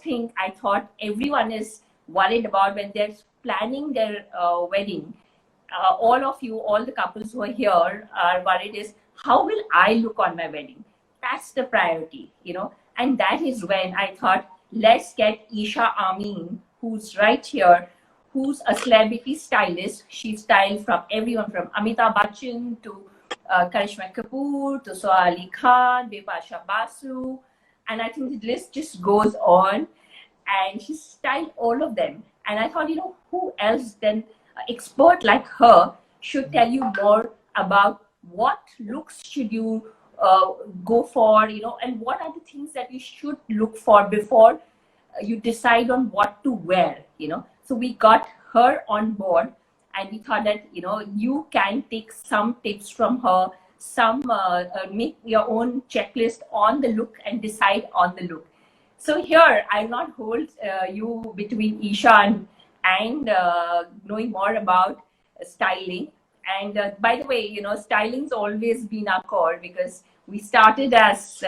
thing I thought everyone is worried about when they're planning their wedding. All of you, all the couples who are here are worried is, how will I look on my wedding? That's the priority, And that is when I thought, let's get Eshaa Amiin, who's right here, who's a celebrity stylist. She styled from everyone from Amitabh Bachchan to Karishma Kapoor to Soha Ali Khan, Bipasha Basu, and I think the list just goes on. And she styled all of them. And I thought, who else than an expert like her should tell you more about what looks should you go for, and what are the things that you should look for before you decide on what to wear, So we got her on board, and we thought that, you can take some tips from her, some make your own checklist on the look and decide on the look. So here, I'll not hold you between Eshaa and knowing more about styling. And by the way, styling's always been our core, because we started as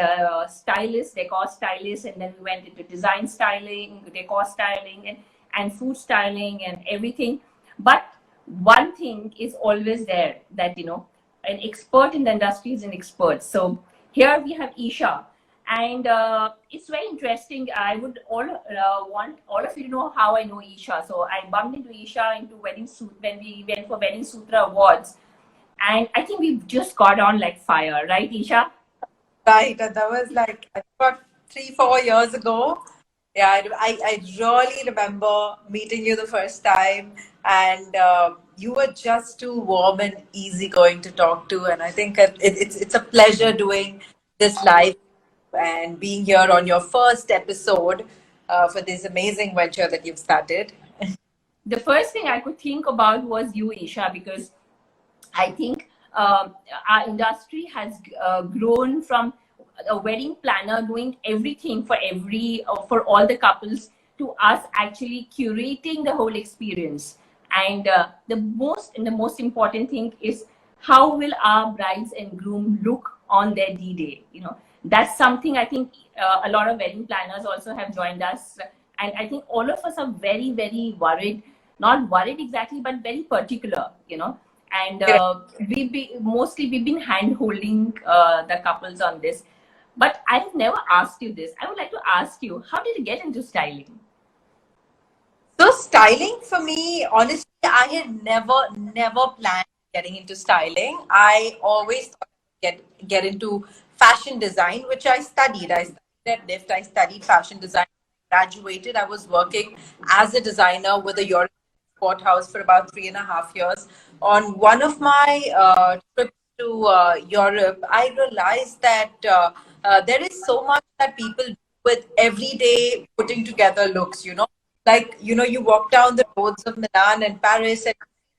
stylists, decor stylists, and then we went into design styling, decor styling, and food styling and everything. But one thing is always there, that, an expert in the industry is an expert. So here we have Eshaa. And it's very interesting. I would want all of you to know how I know Eshaa. So I bumped into Eshaa into when we went for Wedding Sutra Awards. And I think we just got on like fire, right, Eshaa? Right. And that was like, I thought 3-4 years ago. Yeah, I really remember meeting you the first time. And you were just too warm and easygoing to talk to. And I think it's a pleasure doing this live and being here on your first episode for this amazing venture that you've started. The first thing I could think about was you, Eshaa, because I think our industry has grown from a wedding planner doing everything for all the couples, to us actually curating the whole experience. And the most important thing is, how will our brides and groom look on their D-Day? That's something I think a lot of wedding planners also have joined us. And I think all of us are very, very worried, not worried exactly, but very particular, And we've been hand-holding the couples on this. But I've never asked you this. I would like to ask you, how did you get into styling? So styling for me, honestly, I had never planned getting into styling. I always thought I'd get into fashion design, which I studied. I studied at NIFT. I studied fashion design. Graduated. I was working as a designer with a European export house for about 3.5 years. On one of my trips to Europe, I realized that there is so much that people do with everyday putting together looks, Like, you walk down the roads of Milan and Paris and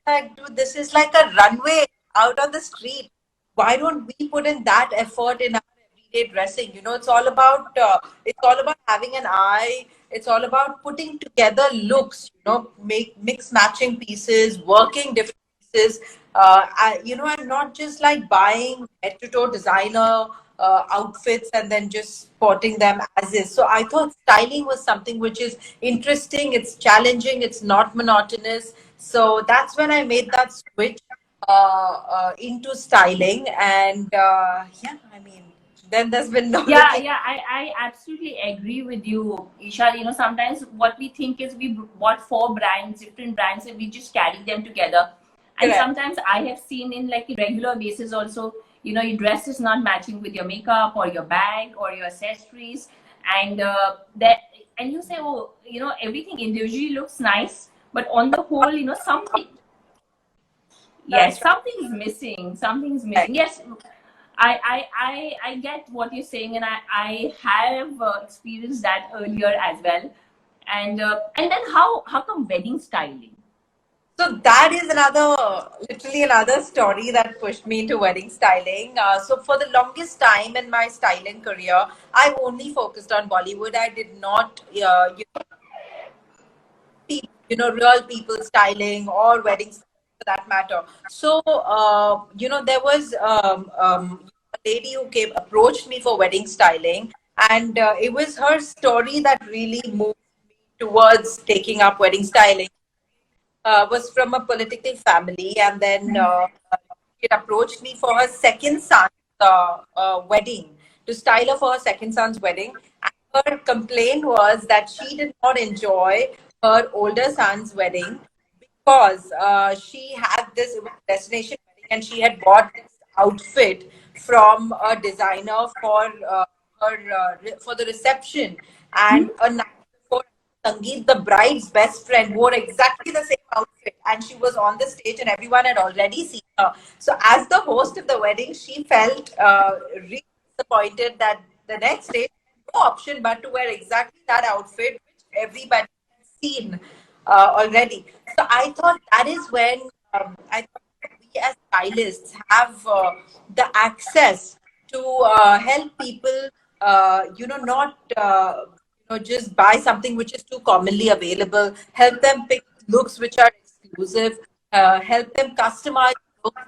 like, dude, this is like a runway out on the street. Why don't we put in that effort in our everyday dressing? It's all about having an eye. It's all about putting together looks, mix matching pieces, working different pieces, and not just like buying head to toe designer outfits and then just sporting them as is. So I thought styling was something which is interesting, it's challenging, it's not monotonous. So that's when I made that switch into styling. And then there's been no I absolutely agree with you, Eshaa. Sometimes what we think is we bought 4 brands, different brands, and we just carry them together. And sometimes I have seen in like a regular basis also, your dress is not matching with your makeup or your bag or your accessories, and you say, oh, everything individually looks nice, but on the whole, something is missing. Something's missing. Yes, I get what you're saying, and I have experienced that earlier as well. And then how come wedding styling? So that is literally another story that pushed me into wedding styling. So for the longest time in my styling career, I only focused on Bollywood. I did not, real people styling or wedding styling for that matter. So, there was a lady who approached me for wedding styling. And it was her story that really moved me towards taking up wedding styling. Was from a political family, and then she approached me for her second son's wedding, to style her for her second son's wedding. And her complaint was that she did not enjoy her older son's wedding because she had this, it was a destination wedding, and she had bought this outfit from a designer for for the reception. Hmm? And a night before, Sangeet, the bride's best friend, wore exactly the same outfit, and she was on the stage, and everyone had already seen her. So, as the host of the wedding, she felt really disappointed that the next day, no option but to wear exactly that outfit which everybody had seen already. So, I thought that is when I thought we as stylists have the access to help people, not just buy something which is too commonly available, help them pick looks which are exclusive, help them customize looks,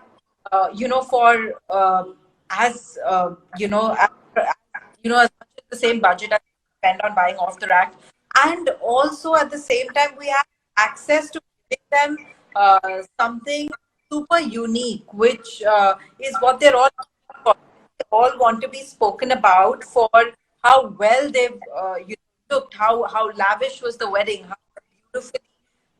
for as as much as the same budget as we spend on buying off the rack. And also at the same time, we have access to giving them something super unique, which is what they're all for. They all want to be spoken about for how well they've looked, how lavish was the wedding, how beautifully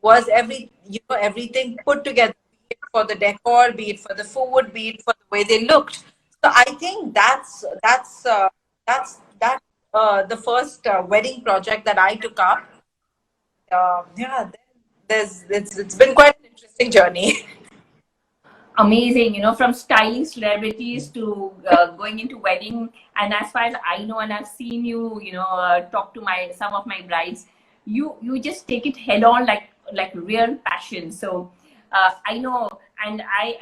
was everything put together, be it for the decor, be it for the food, be it for the way they looked. So I think that's the first wedding project that I took up. Yeah, then it's been quite an interesting journey. Amazing, from styling celebrities to going into wedding. And as far as I know, and I've seen you, talk to my some of my brides, you just take it head on, like real passion. So I know. And I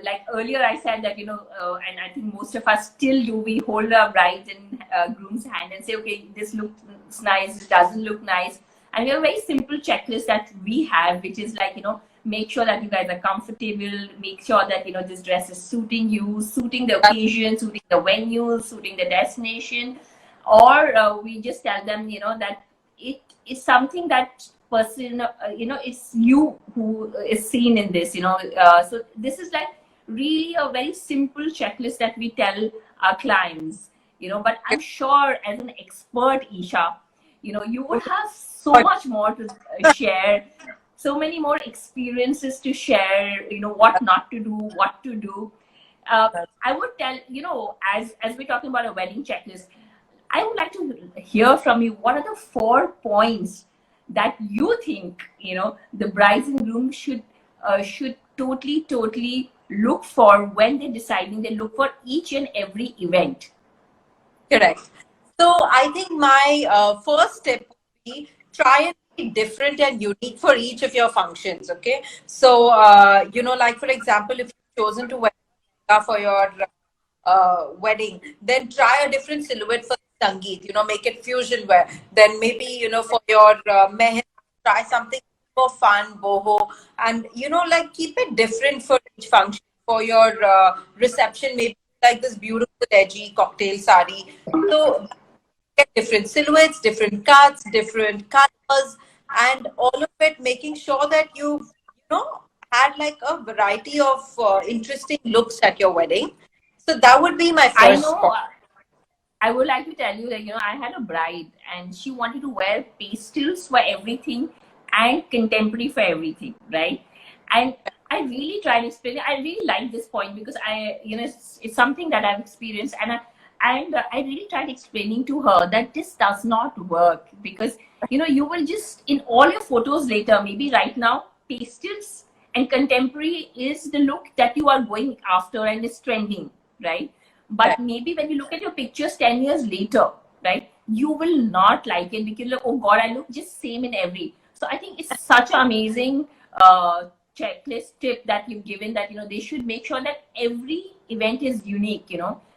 like earlier I said that, and I think most of us still do, we hold our brides and groom's hand and say, okay, this looks nice, this doesn't look nice. And we have a very simple checklist that we have, which is like, make sure that you guys are comfortable, make sure that, this dress is suiting you, suiting the occasion, suiting the venue, suiting the destination. Or we just tell them, that it is something that person, it's you who is seen in this, so this is like really a very simple checklist that we tell our clients, but I'm sure as an expert, Eshaa, you would have so much more to share, so many more experiences to share, what not to do, what to do. I would tell, as we're talking about a wedding checklist, I would like to hear from you, what are the 4 points that you think, the brides and grooms should totally look for when they're deciding. They look for each and every event. Correct. So I think my first step would be try and be different and unique for each of your functions. Okay. So, like for example, if you've chosen to wear lehenga for your wedding, then try a different silhouette for the Sangeet, make it fusion wear. Then maybe, for your mehendi, try something more fun, boho, and, like keep it different for each function. For your reception, maybe like this beautiful edgy cocktail sari. So get different silhouettes, different cuts, different colors, and all of it, making sure that had like a variety of interesting looks at your wedding. So that would be my I first know. point. I would like to tell you that, I had a bride and she wanted to wear pastels for everything and contemporary for everything, right? And I really tried to explain it. I really like this point because it's something that I've experienced, and I really tried explaining to her that this does not work because, you will just, in all your photos later, maybe right now, pastels and contemporary is the look that you are going after and is trending, right? But Correct. maybe when you look at your pictures 10 years later, right, you will not like it because, like, oh God, I look just same in every. So I think it's such an amazing checklist tip that you've given, that, they should make sure that every event is unique,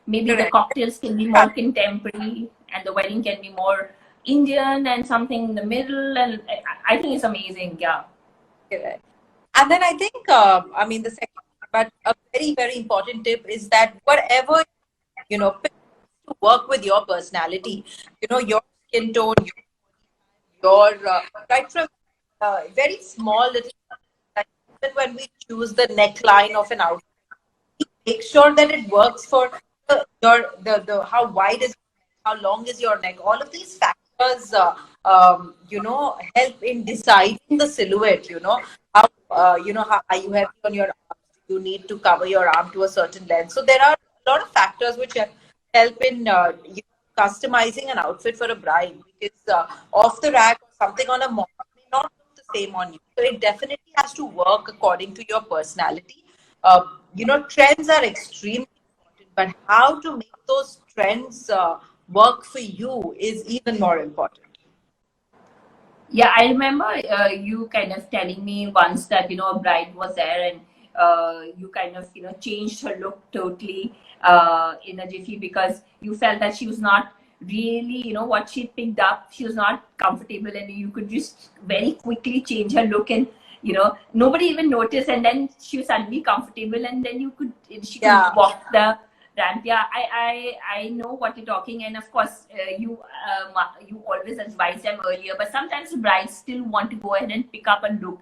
Maybe the Correct. cocktails can be more contemporary and the wedding can be more Indian and something in the middle. And I think it's amazing. Yeah. Correct. And then I think, the second, but a very, very important tip is that whatever, pick to work with your personality, your skin tone, your right from very small little, like even when we choose the neckline of an outfit, make sure that it works for the how wide is your neck, how long is your neck. All of these factors, help in deciding the silhouette. How how are you heavy on your arms? You need to cover your arm to a certain length. So there are a lot of factors which help in customizing an outfit for a bride, because off the rack or something on a model may not look the same on you. So it definitely has to work according to your personality. uh, Trends are extremely important, but how to make those trends work for you is even more important. Yeah, I remember you kind of telling me once that a bride was there, and you kind of changed her look totally in a jiffy, because you felt that she was not really what she picked up. She was not comfortable, and you could just very quickly change her look, and nobody even noticed, and then she was suddenly comfortable, and then she could Yeah. walk the ramp. Yeah, I know what you're talking, and of course, you always advise them earlier, but sometimes the brides still want to go ahead and pick up a look.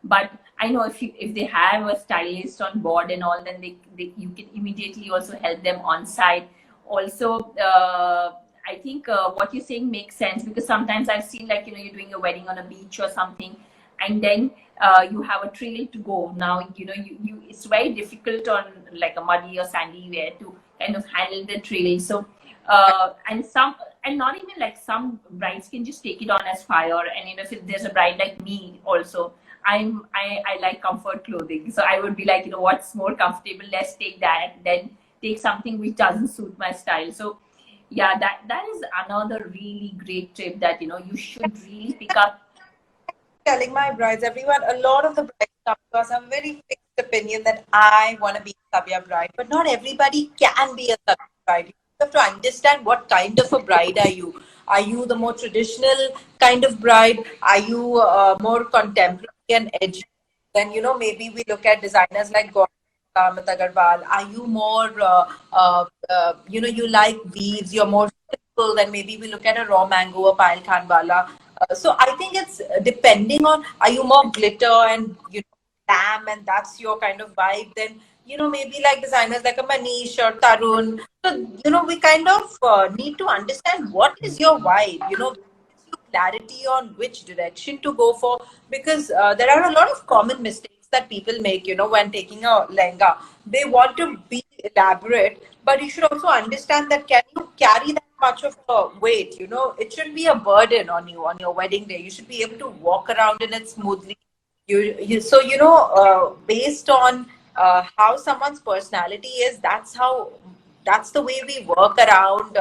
But I know if they have a stylist on board and all, then you can immediately also help them on site. Also, I think what you're saying makes sense, because sometimes I've seen, like, you're doing a wedding on a beach or something, and then you have a trail to go. Now, it's very difficult on like a muddy or sandy way to kind of handle the trail. So, and not even like some brides can just take it on as fire. And if there's a bride like me also, I like comfort clothing. So I would be like, what's more comfortable? Let's take that. Then take something which doesn't suit my style. So yeah, that is another really great tip that you should really pick up. Telling my brides, everyone, a lot of the brides come to us have a very fixed opinion that I want to be a Sabya bride, but not everybody can be a Sabya bride. You have to understand what kind of a bride are you. Are you the more traditional kind of bride? Are you more contemporary and edgy? Then, maybe we look at designers like Gaurav Amit Agarwal. Are you more, you like weaves, you're more simple, then maybe we look at a raw mango, a Payal Khanwala. So I think it's depending on, are you more glitter and glam, and that's your kind of vibe, then maybe like designers like a Manish or Tarun. So we kind of need to understand what is your vibe. Gives you clarity on which direction to go for, because there are a lot of common mistakes that people make. When taking a lehenga, they want to be elaborate, but you should also understand that can you carry that much of a weight? It shouldn't be a burden on you on your wedding day. You should be able to walk around in it smoothly. So based on how someone's personality is, that's the way we work around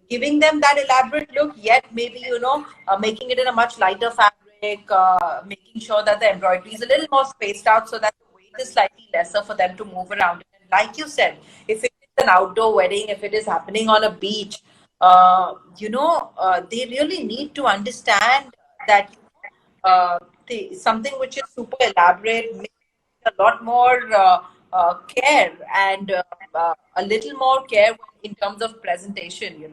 giving them that elaborate look, yet maybe making it in a much lighter fabric, making sure that the embroidery is a little more spaced out so that the weight is slightly lesser for them to move around. And like you said, if it is an outdoor wedding, if it is happening on a beach, they really need to understand that something which is super elaborate makes a lot more care, and a little more care in terms of presentation.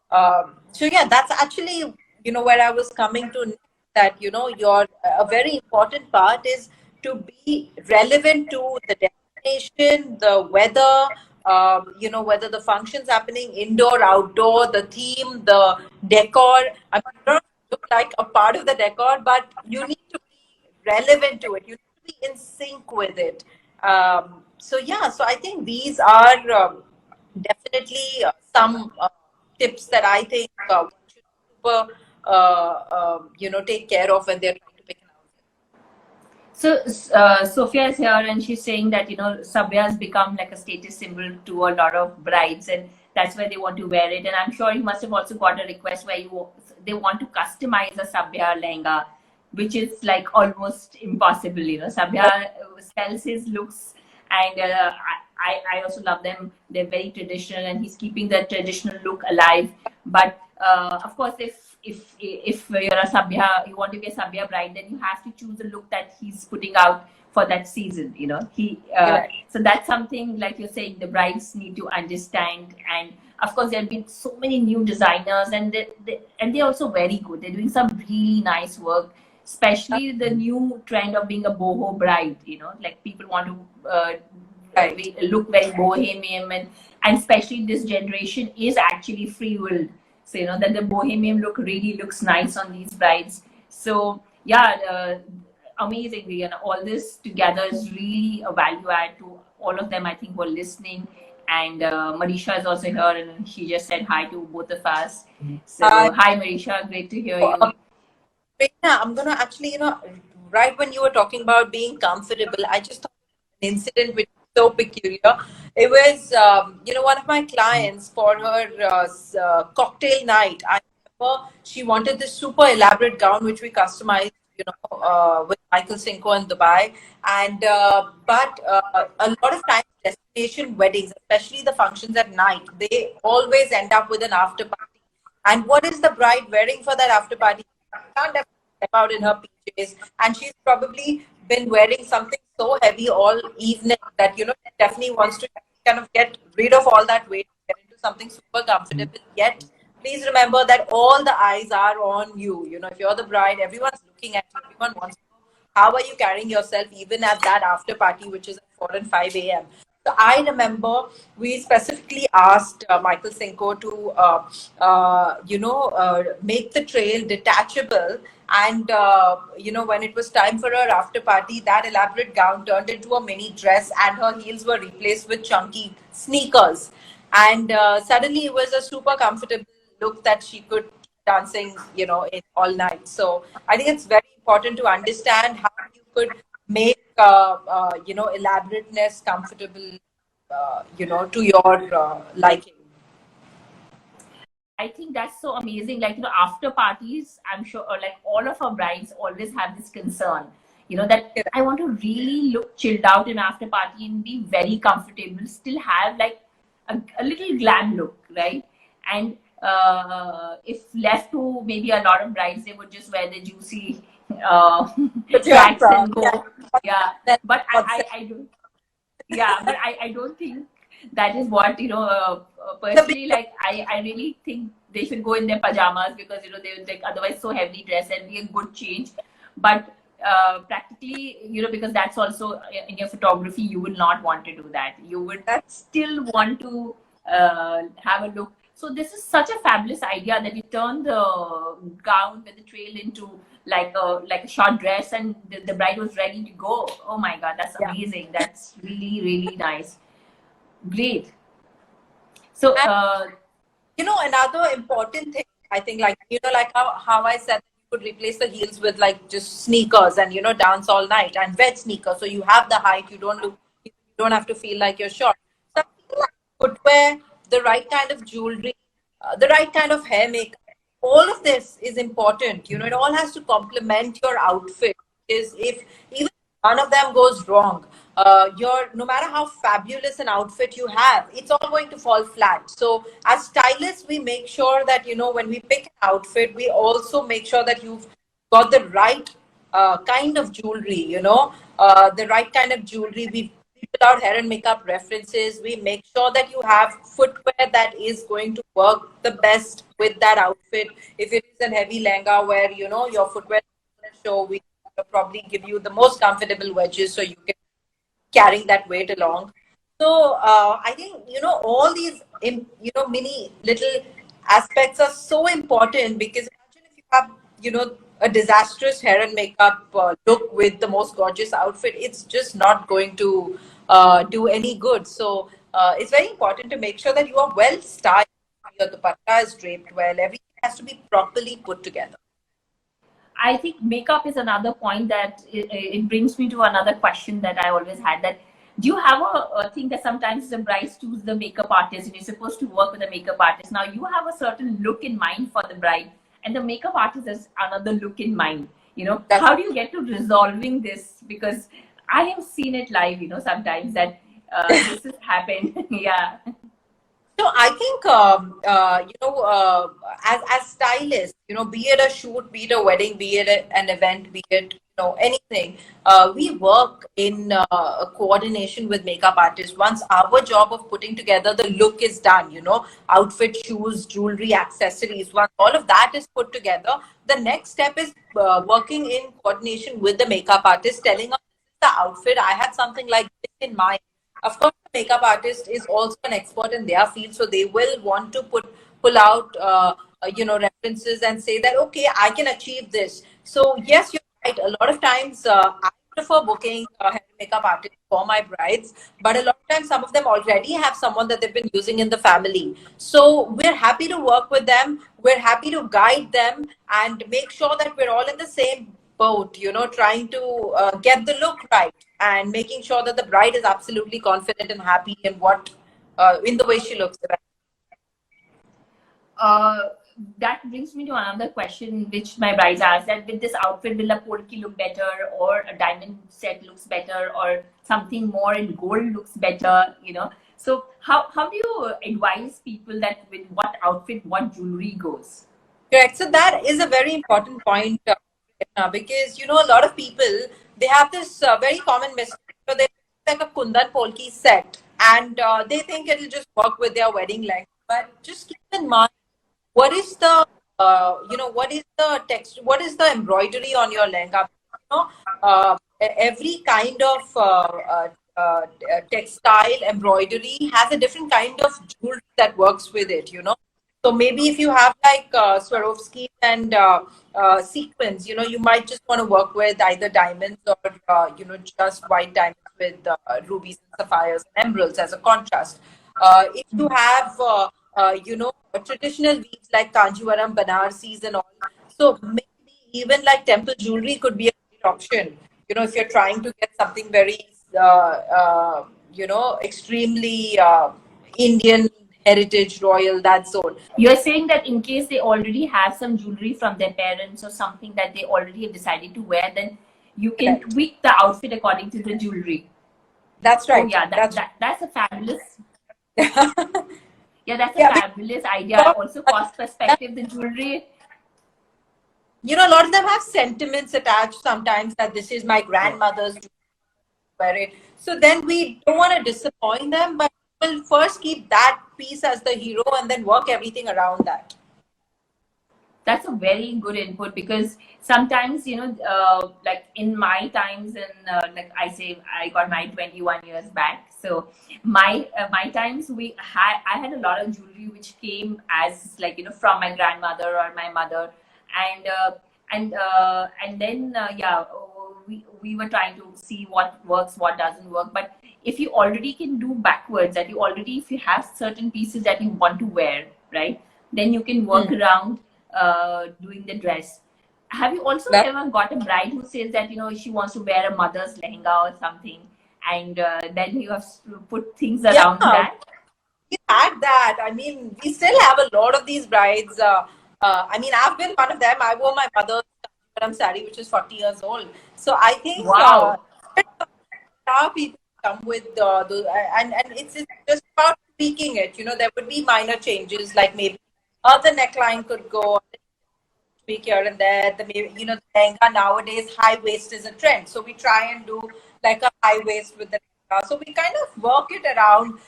So yeah, that's actually where I was coming to next, that your a very important part is to be relevant to the destination, the weather, whether the function's happening indoor, outdoor, the theme, the decor. I mean, you don't look like a part of the decor, but you need to be relevant to it. You need to be in sync with it. So yeah, so I think these are definitely some tips that I think one should super, take care of when they're trying to pick an outfit. So Sophia is here, and she's saying that Sabya has become like a status symbol to a lot of brides, and that's why they want to wear it. And I'm sure you must have also got a request where they want to customize a Sabya lehenga, which is like almost impossible. Sabya sells his looks, and I also love them. They're very traditional, and he's keeping the traditional look alive. But of course, if you're a Sabya, you want to be a Sabya bride, then you have to choose a look that he's putting out for that season. Right. So that's something, like you're saying, the brides need to understand. And of course, there have been so many new designers, and they're also very good. They're doing some really nice work, especially the new trend of being a boho bride. Like people want to Right. look very bohemian, and especially this generation is actually free willed. So that the bohemian look really looks nice on these brides. So yeah, amazingly, and all this together is really a value add to all of them, I think, who are listening. And Marisha is also here, and she just said hi to both of us. Uh, So hi, Marisha, great to hear uh, you. Prerna, I'm gonna actually, right when you were talking about being comfortable, I just thought of an incident which is so peculiar. It was, one of my clients for her cocktail night. I remember she wanted this super elaborate gown which we customized, with Michael Cinco in Dubai. And but a lot of times, destination weddings, especially the functions at night, they always end up with an after party. And what is the bride wearing for that after party? Can't definitely step out in her PJs, and she's probably been wearing something so heavy all evening that she definitely wants to kind of get rid of all that weight, get into something super comfortable. Yet, please remember that all the eyes are on you. If you're the bride, everyone's looking at you. Everyone wants to know how are you carrying yourself even at that after party, which is at 4 and 5 a.m. So I remember we specifically asked Michael Cinco to, make the trail detachable. And, when it was time for her after party, that elaborate gown turned into a mini dress and her heels were replaced with chunky sneakers. And suddenly it was a super comfortable look that she could keep dancing, in all night. So I think it's very important to understand how you could make elaborateness comfortable, to your liking. I think that's so amazing. Like, after parties, I'm sure, like all of our brides always have this concern, that I want to really look chilled out in after party and be very comfortable, still have like a little glam look, right? And if left to maybe a lot of brides, they would just wear the juicy But you are tracks proud. and Yeah. go. Yeah. That's But what's I don't, yeah, but I don't think that is what, the big personally, like I really think they should go in their pajamas, because they would, like, otherwise so heavily dressed and be a good change. But practically, because that's also in your photography, you will not want to do that. You would that's still want to have a look. So this is such a fabulous idea, that you turn the gown with the trail into like a short dress, and the bride was ready to go. Oh my God, that's yeah. amazing. That's really, really nice. Great. So And another important thing, I think, like like how I said that you could replace the heels with like just sneakers and dance all night and wet sneakers, so you have the height, you don't have to feel like you're short. So I feel like footwear, the right kind of jewelry, the right kind of hair makeup, all of this is important. It all has to complement your outfit. Is if even none of them goes wrong, your no matter how fabulous an outfit you have, it's all going to fall flat. So as stylists, we make sure that when we pick an outfit, we also make sure that you've got the right kind of jewelry. The right kind of jewelry. We put out hair and makeup references. We make sure that you have footwear that is going to work the best with that outfit. If it is a heavy lehenga where your footwear doesn't show, we probably give you the most comfortable wedges so you can carrying that weight along. So I think all these mini little aspects are so important, because imagine if you have a disastrous hair and makeup look with the most gorgeous outfit, it's just not going to do any good. So it's very important to make sure that you are well styled. Your dupatta is draped well. Everything has to be properly put together. I think makeup is another point that it brings me to another question that I always had. That do you have a thing that sometimes the brides choose the makeup artist, and you're supposed to work with a makeup artist. Now you have a certain look in mind for the bride, and the makeup artist has another look in mind. That's How do you get to resolving this? Because I have seen it live. Sometimes that this has happened. Yeah. So I think, as stylists, be it a shoot, be it a wedding, be it an event, be it anything, we work in a coordination with makeup artists. Once our job of putting together the look is done, outfit, shoes, jewelry, accessories. Once all of that is put together, the next step is working in coordination with the makeup artist, telling us this is the outfit. I had something like this in mind. Of course, the makeup artist is also an expert in their field, so they will want to pull out references and say that, okay, I can achieve this. So yes, you're right. A lot of times I prefer booking hair and makeup artists for my brides, but a lot of times some of them already have someone that they've been using in the family. So we're happy to work with them. We're happy to guide them and make sure that we're all in the same boat, trying to get the look right and making sure that the bride is absolutely confident and happy in what in the way she looks. uh, that brings me to another question which my brides ask, that with this outfit will a polki look better, or a diamond set looks better, or something more in gold looks better, so how do you advise people that with what outfit what jewelry goes? Correct. So that is a very important point, because a lot of people, they have this very common mistake. So they like a kundan polki set, and they think it'll just work with their wedding length. But just keep in mind, what is the what is the text, what is the embroidery on your lehenga? Every kind of textile embroidery has a different kind of jewelry that works with it. So maybe if you have like Swarovski and sequins, you might just want to work with either diamonds or just white diamonds with rubies and sapphires and emeralds as a contrast. If you have traditional weaves like Kanjivaram, Banarsis and all, so maybe even like temple jewelry could be a great option. If you're trying to get something very extremely Indian heritage, royal, that zone. You're saying that in case they already have some jewelry from their parents or something that they already have decided to wear, then you can Correct. tweak the outfit according to the jewelry. That's Oh right. yeah, That's that's a fabulous, yeah, that's a yeah. fabulous idea. Also, cost perspective, the jewelry. A lot of them have sentiments attached sometimes that this is my grandmother's wear it. So then we don't want to disappoint them, but we'll first keep that piece as the hero and then work everything around that. That's a very good input, because sometimes like in my times, and like I say, I got married 21 years back. So my times, I had a lot of jewelry which came as like from my grandmother or my mother, and and then yeah, we were trying to see what works, what doesn't work. But if you already can do backwards, that you already, if you have certain pieces that you want to wear, right, then you can work around doing the dress. Have you also That, ever got a bride who says that she wants to wear a mother's lehenga or something, and then you have to put things around yeah, that? we had that. I mean, we still have a lot of these brides. I mean, I've been one of them. I wore my mother's sari, which is 40 years old. So I think Wow. our people come with and it's just about tweaking it. There would be minor changes, like maybe the neckline could go tweak here and there. The maybe the lehenga nowadays, high waist is a trend, so we try and do like a high waist with the lehenga. So we kind of work it around.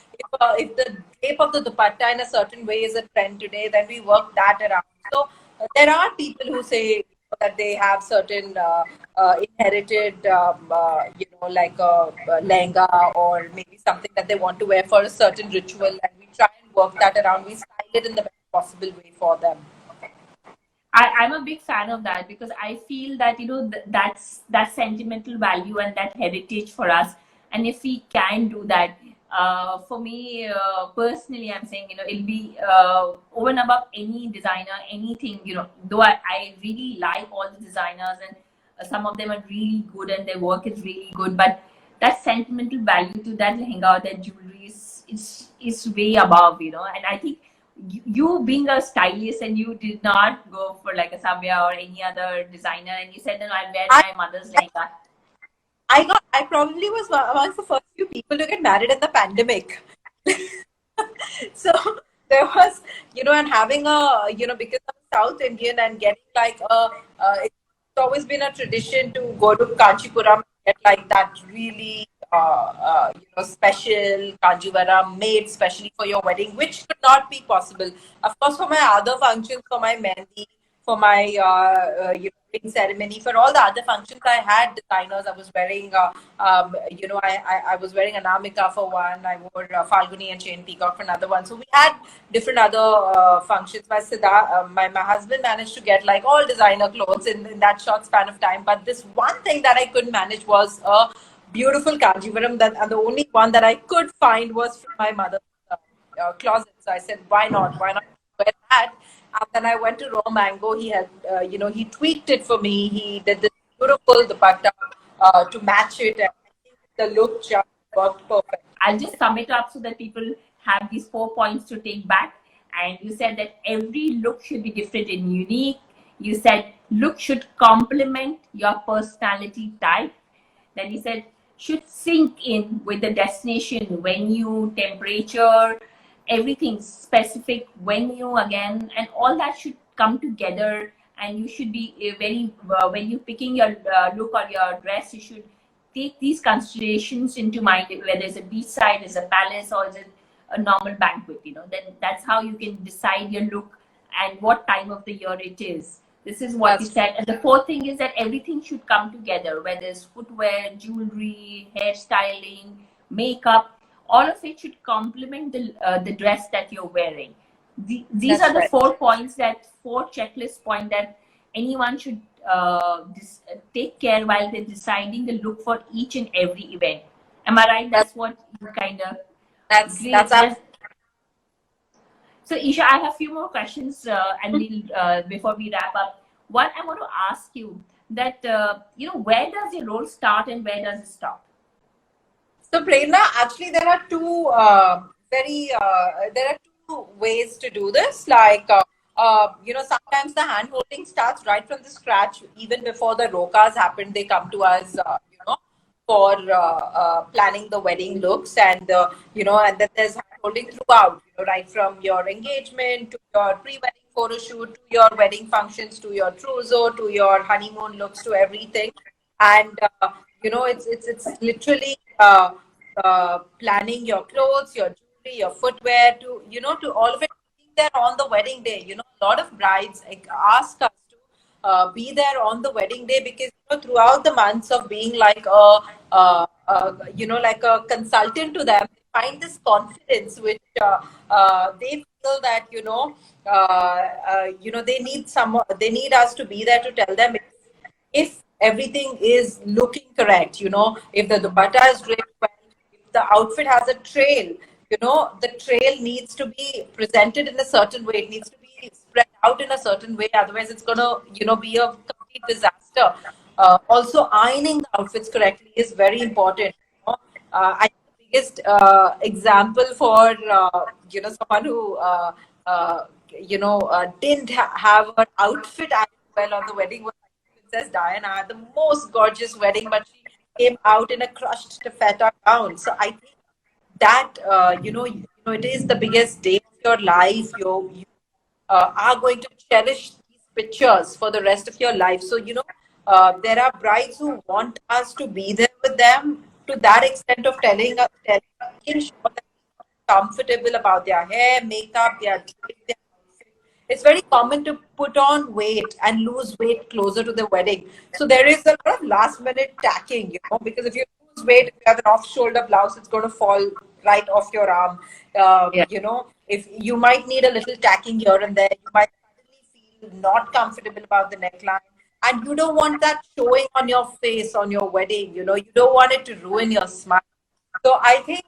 If the shape of the dupatta in a certain way is a trend today, then we work that around. So there are people who say that they have certain inherited, like a lehenga or maybe something that they want to wear for a certain ritual, and we try and work that around. We style it in the best possible way for them. I'm a big fan of that, because I feel that that's that sentimental value and that heritage for us. And if we can do that, for me personally, I'm saying it'll be over and above any designer, anything. Though I really like all the designers, and some of them are really good and their work is really good, but that sentimental value to that lehenga or that jewelry is way above. And I think you being a stylist, and you did not go for like a Sabya or any other designer, and you said, no, I'll wear I, my mother's lehenga. I probably was amongst the first few people to get married in the pandemic. So there was, and having a, because I'm South Indian and getting like it's always been a tradition to go to Kanchipuram and get like that really, special Kanjivaram made specially for your wedding, which could not be possible. Of course, for my other functions, for my mehndi, for my ring ceremony, for all the other functions, I had designers. I was wearing, I was wearing Anamika for one. I wore Falguni and Chain Peacock for another one. So we had different other functions. My husband managed to get like all designer clothes in that short span of time. But this one thing that I couldn't manage was a beautiful Kanjivaram. And the only one that I could find was from my mother's closet. So I said, why not? Why not wear that? And then I went to Raw Mango. He had, he tweaked it for me. He did this beautiful dupatta to match it. And I think the look just worked perfect. I'll just sum it up so that people have these 4 points to take back. And you said that every look should be different and unique. You said look should complement your personality type. Then you said should sync in with the destination, venue, temperature, everything specific, venue again, and all that should come together. And you should be very, when you're picking your look or your dress, you should take these considerations into mind, whether it's a beachside, is a palace, or is it a normal banquet, then that's how you can decide your look and what time of the year it is. This is what you said. And the fourth thing is that everything should come together, whether it's footwear, jewelry, hairstyling, makeup, all of it should complement the dress that you're wearing. These are the right. 4 points, that 4 checklist point that anyone should take care while they're deciding the look for each and every event. Am I right? That's what you kind of. That's So Eshaa, I have a few more questions, and we'll before we wrap up. One, I want to ask you that where does your role start and where does it stop? So Prerna, actually there are two there are two ways to do this. Like sometimes the hand holding starts right from the scratch, even before the rokas happen. They come to us, for planning the wedding looks, and and then there's hand holding throughout. Right from your engagement to your pre-wedding photo shoot, to your wedding functions, to your trousseau, to your honeymoon looks, to everything. And it's literally planning your clothes, your jewelry, your footwear, to all of it being there on the wedding day. A lot of brides ask us to be there on the wedding day, because throughout the months of being like like a consultant to them, they find this confidence which they feel that they need us to be there to tell them if everything is looking correct, if the dupatta is draped well, if the outfit has a trail, the trail needs to be presented in a certain way. It needs to be spread out in a certain way. Otherwise, it's going to, be a complete disaster. Also, ironing the outfits correctly is very important. I think the biggest example for, someone who, didn't have her outfit well on the wedding was Princess Diana. Had the most gorgeous wedding, but she came out in a crushed taffeta gown. So I think that it is the biggest day of your life. You are going to cherish these pictures for the rest of your life. So there are brides who want us to be there with them to that extent of telling us, making sure that they're comfortable about their hair, makeup, their outfit. It's very common to put on weight and lose weight closer to the wedding. So there is a lot of last minute tacking, because if you lose weight, if you have an off shoulder blouse, it's going to fall right off your arm. If you might need a little tacking here and there, you might suddenly feel not comfortable about the neckline. And you don't want that showing on your face on your wedding. You don't want it to ruin your smile. So I think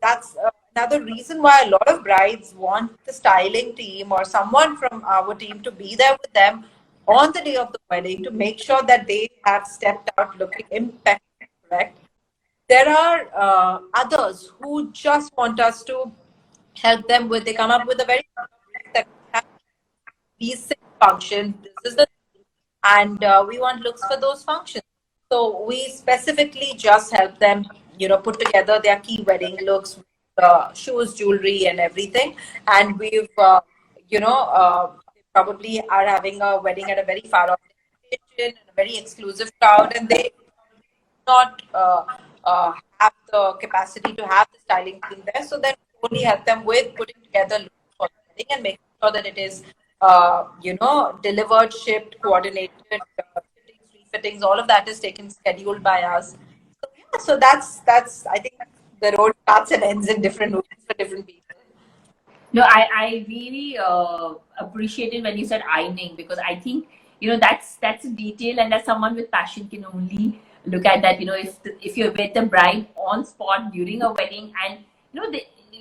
that's another reason why a lot of brides want the styling team or someone from our team to be there with them on the day of the wedding to make sure that they have stepped out looking impeccable, correct? There are others who just want us to help them with, they come up with a very that have these 6 functions. This is the and we want looks for those functions. So we specifically just help them, put together their key wedding looks, shoes, jewelry, and everything. And we've, you know, they probably are having a wedding at a very far off destination and a very exclusive crowd, and they not have the capacity to have the styling team there. So then we only help them with putting together looks for the wedding and making sure that it is, delivered, shipped, coordinated, fittings, refittings, all of that is taken, scheduled by us. So yeah, so that's I think the road starts and ends in different ways for different people. No, I really appreciated when you said ironing, because I think, that's a detail, and that someone with passion can only look at that. If you're with the bride on spot during a wedding, and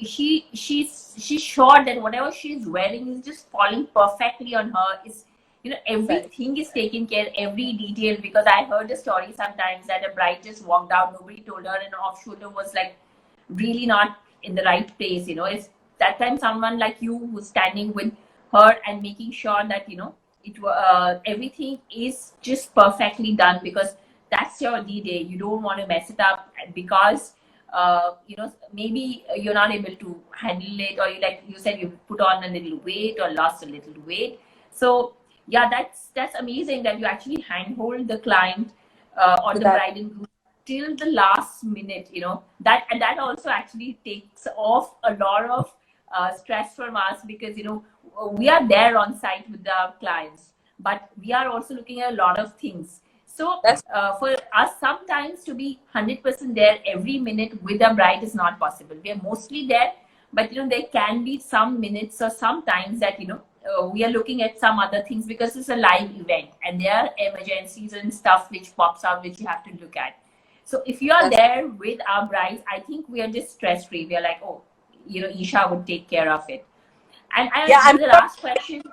she's sure that whatever she's wearing is just falling perfectly on her. Is Right. everything is taken care, every detail. Because I heard a story sometimes that a bride just walked out, nobody told her, and off shoulder was like really not in the right place. It's that time someone like you who's standing with her and making sure that everything is just perfectly done, because that's your D-Day. You don't want to mess it up because maybe you're not able to handle it, or like you said, you put on a little weight or lost a little weight. So yeah, that's amazing that you actually handhold the client or So the that bride and groom till the last minute. That also actually takes off a lot of stress from us, because we are there on site with the clients, but we are also looking at a lot of things. So that's for us, sometimes to be 100% there every minute with a bride is not possible. We are mostly there, but there can be some minutes or some times that we are looking at some other things, because it's a live event and there are emergencies and stuff which pops out which you have to look at. So if you are that's there with our brides, I think we are just stress free. We are like, oh, Eshaa would take care of it. And yeah. I'm the sure last question.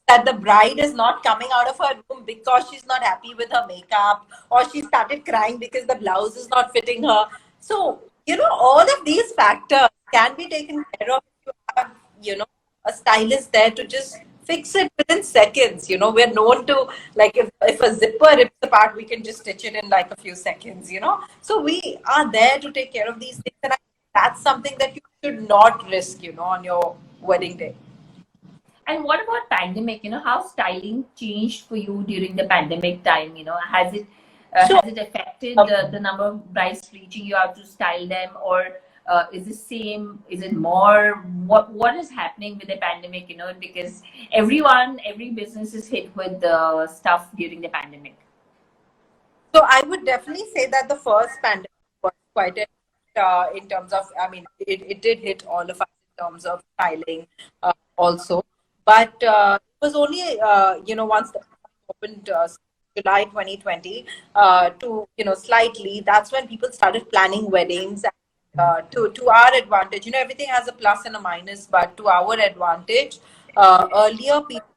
that the bride is not coming out of her room because she's not happy with her makeup, or she started crying because the blouse is not fitting her. So, all of these factors can be taken care of if you have, a stylist there to just fix it within seconds. We're known to, like, if a zipper rips apart, we can just stitch it in like a few seconds. So we are there to take care of these things. And that's something that you should not risk, on your wedding day. And what about pandemic? How styling changed for you during the pandemic time? So, Has it affected the number of brides reaching you out to style them, or is it same? Is it more? What is happening with the pandemic? Because every business is hit with the stuff during the pandemic. So I would definitely say that the first pandemic was quite a, in terms of, I mean, it did hit all of us in terms of styling also. But it was only, once the opened July 2020 to, slightly, that's when people started planning weddings. To our advantage, everything has a plus and a minus, but to our advantage, earlier people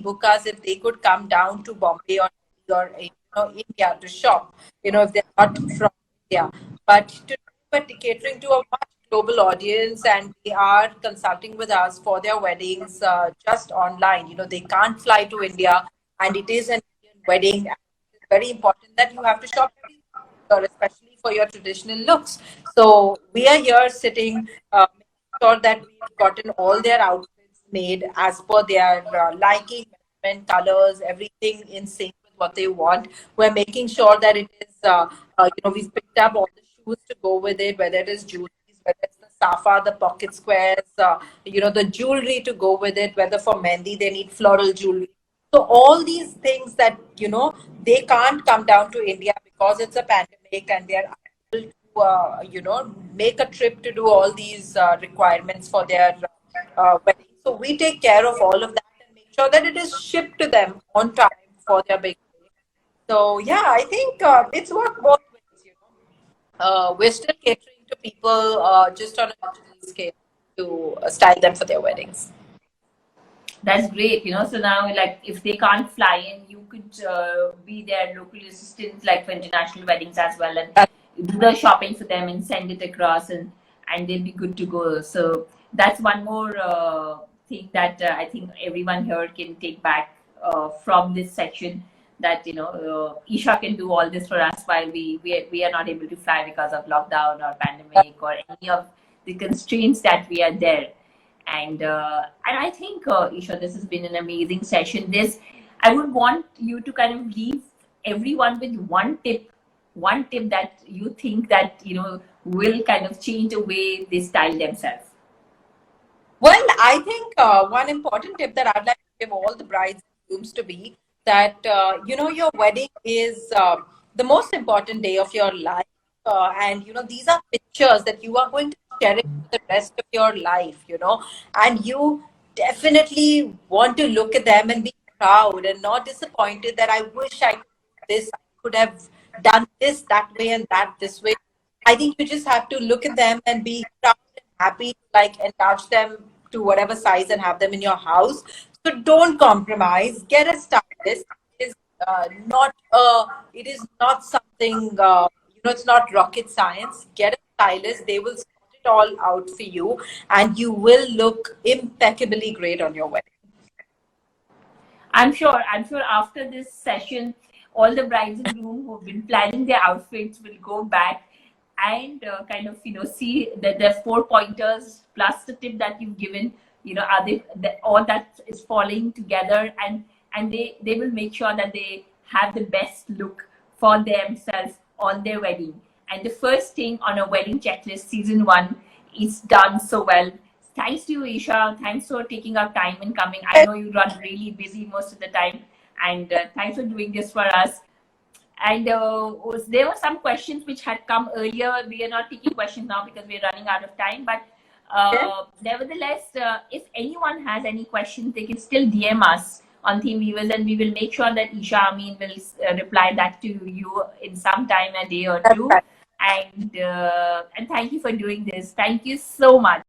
book us if they could come down to Bombay or India to shop. If they're not from India, but we're catering to a much global audience, and they are consulting with us for their weddings just online. They can't fly to India, and it is an Indian wedding. And it's very important that you have to shop everywhere, especially for your traditional looks. So we are here sitting, making sure that we've gotten all their outfits made as per their liking, measurement, colors, everything in sync with what they want. We're making sure that it is, we've picked up all the shoes to go with it, whether it is jewelry, whether it's the safa, the pocket squares, the jewelry to go with it, whether for Mehndi they need floral jewelry. So all these things that, they can't come down to India because it's a pandemic, and they're able to, make a trip to do all these requirements for their wedding. So we take care of all of that and make sure that it is shipped to them on time for their big day. So yeah, I think it's worked both ways. We're still catering to people just on a digital scale to style them for their weddings. That's great. So now, like, if they can't fly in, you could be their local assistant, like for international weddings as well, and do the shopping for them and send it across, and they'll be good to go. So that's one more thing that I think everyone here can take back from this section. That Eshaa can do all this for us while we are not able to fly because of lockdown or pandemic or any of the constraints that we are there. And I think, Isha, this has been an amazing session. This, I would want you to kind of leave everyone with one tip that you think that will kind of change the way they style themselves. Well, I think one important tip that I'd like to give all the brides and grooms to be that your wedding is the most important day of your life, and these are pictures that you are going to cherish for the rest of your life. And you definitely want to look at them and be proud and not disappointed that I wish I could do this, I could have done this that way and that this way. I think you just have to look at them and be proud and happy to like attach them to whatever size and have them in your house. So don't compromise. Get a stylist. It is it is not something it's not rocket science. Get a stylist. They will sort it all out for you, and you will look impeccably great on your wedding. I'm sure after this session, all the brides and groom who've been planning their outfits will go back and kind of see that the 4 pointers plus the tip that you've given. Are they all that is falling together, and they will make sure that they have the best look for themselves on their wedding. And the first thing on a wedding checklist, season 1, is done so well. Thanks to you, Isha. Thanks for taking our time and coming. I know you run really busy most of the time, and thanks for doing this for us. And there were some questions which had come earlier. We are not taking questions now because we're running out of time. But nevertheless, if anyone has any questions, they can still DM us on Theme Weavers, and we will make sure that Eshaa Amiin will reply back to you in some time, a day or two. And thank you for doing this. Thank you so much.